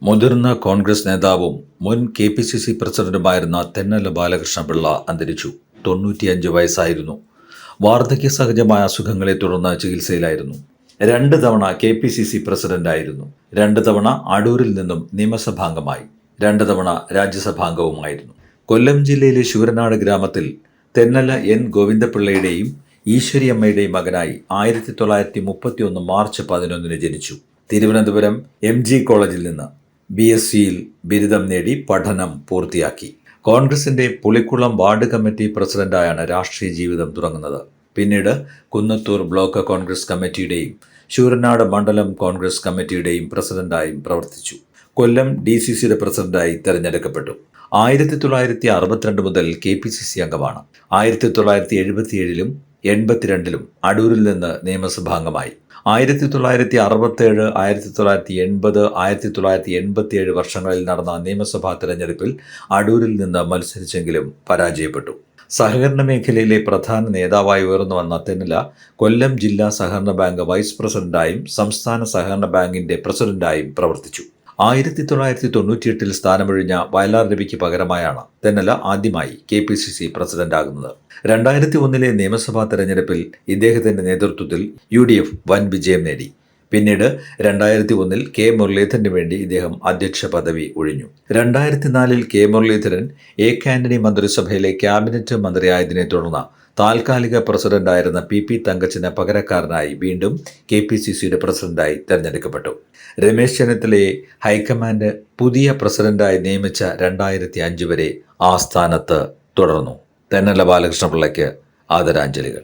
മുതിർന്ന കോൺഗ്രസ് നേതാവും മുൻ KPCC പ്രസിഡന്റുമായിരുന്ന തെന്നല ബാലകൃഷ്ണപിള്ള അന്തരിച്ചു. 95 വയസ്സായിരുന്നു. വാർദ്ധക്യ സഹജമായ അസുഖങ്ങളെ തുടർന്ന് ചികിത്സയിലായിരുന്നു. 2 തവണ KPCC പ്രസിഡന്റായിരുന്നു. 2 തവണ അടൂരിൽ നിന്നും നിയമസഭാംഗമായി. 2 തവണ രാജ്യസഭാംഗവുമായിരുന്നു. കൊല്ലം ജില്ലയിലെ ശൂരനാട് ഗ്രാമത്തിൽ തെന്നല N ഗോവിന്ദപിള്ളയുടെയും ഈശ്വരിയമ്മയുടെയും മകനായി 1931 മാർച്ച് 11 ജനിച്ചു. തിരുവനന്തപുരം MG കോളേജിൽ നിന്ന് BSc-യിൽ ബിരുദം നേടി പഠനം പൂർത്തിയാക്കി. കോൺഗ്രസിന്റെ പുളിക്കുളം വാർഡ് കമ്മിറ്റി പ്രസിഡന്റായാണ് രാഷ്ട്രീയ ജീവിതം തുടങ്ങുന്നത്. പിന്നീട് കുന്നത്തൂർ ബ്ലോക്ക് കോൺഗ്രസ് കമ്മിറ്റിയുടെയും ശൂരനാട് മണ്ഡലം കോൺഗ്രസ് കമ്മിറ്റിയുടെയും പ്രസിഡന്റായും പ്രവർത്തിച്ചു. കൊല്ലം DCCയുടെ പ്രസിഡന്റായി തെരഞ്ഞെടുക്കപ്പെട്ടു. 1962 മുതൽ KPCC അംഗമാണ്. 1977 82 അടൂരിൽ നിന്ന് നിയമസഭാംഗമായി. 1967, 1980, 1987 വർഷങ്ങളിൽ നടന്ന നിയമസഭാ തെരഞ്ഞെടുപ്പിൽ അടൂരിൽ നിന്ന് മത്സരിച്ചെങ്കിലും പരാജയപ്പെട്ടു. സഹകരണ മേഖലയിലെ പ്രധാന നേതാവായി ഉയർന്നു വന്ന തെന്നല കൊല്ലം ജില്ലാ സഹകരണ ബാങ്ക് വൈസ് പ്രസിഡന്റായും സംസ്ഥാന സഹകരണ ബാങ്കിന്റെ പ്രസിഡന്റായും പ്രവർത്തിച്ചു. 1998 സ്ഥാനമൊഴിഞ്ഞ വയലാർ രവിക്ക് പകരമായാണ് തെന്നല ആദ്യമായി KPCC പ്രസിഡന്റാകുന്നത്. 2001 നിയമസഭാ തെരഞ്ഞെടുപ്പിൽ ഇദ്ദേഹത്തിന്റെ നേതൃത്വത്തിൽ UDF വൻ വിജയം നേടി. പിന്നീട് 2001 K മുരളീധരന് വേണ്ടി ഇദ്ദേഹം അധ്യക്ഷ പദവി ഒഴിഞ്ഞു. 2004 K മുരളീധരൻ ആന്റണി മന്ത്രിസഭയിലെ ക്യാബിനറ്റ് മന്ത്രിയായതിനെ തുടർന്ന് താൽക്കാലിക പ്രസിഡന്റായിരുന്ന PP തങ്കച്ചന് പകരക്കാരനായി വീണ്ടും KPCCയുടെ പ്രസിഡന്റായി തെരഞ്ഞെടുക്കപ്പെട്ടു. രമേശ് ചെന്നിത്തലയെ ഹൈക്കമാൻഡ് പുതിയ പ്രസിഡന്റായി നിയമിച്ച 2005 വരെ ആ സ്ഥാനത്ത് തുടർന്നു. തെന്നല ബാലകൃഷ്ണപിള്ളയ്ക്ക് ആദരാഞ്ജലികൾ.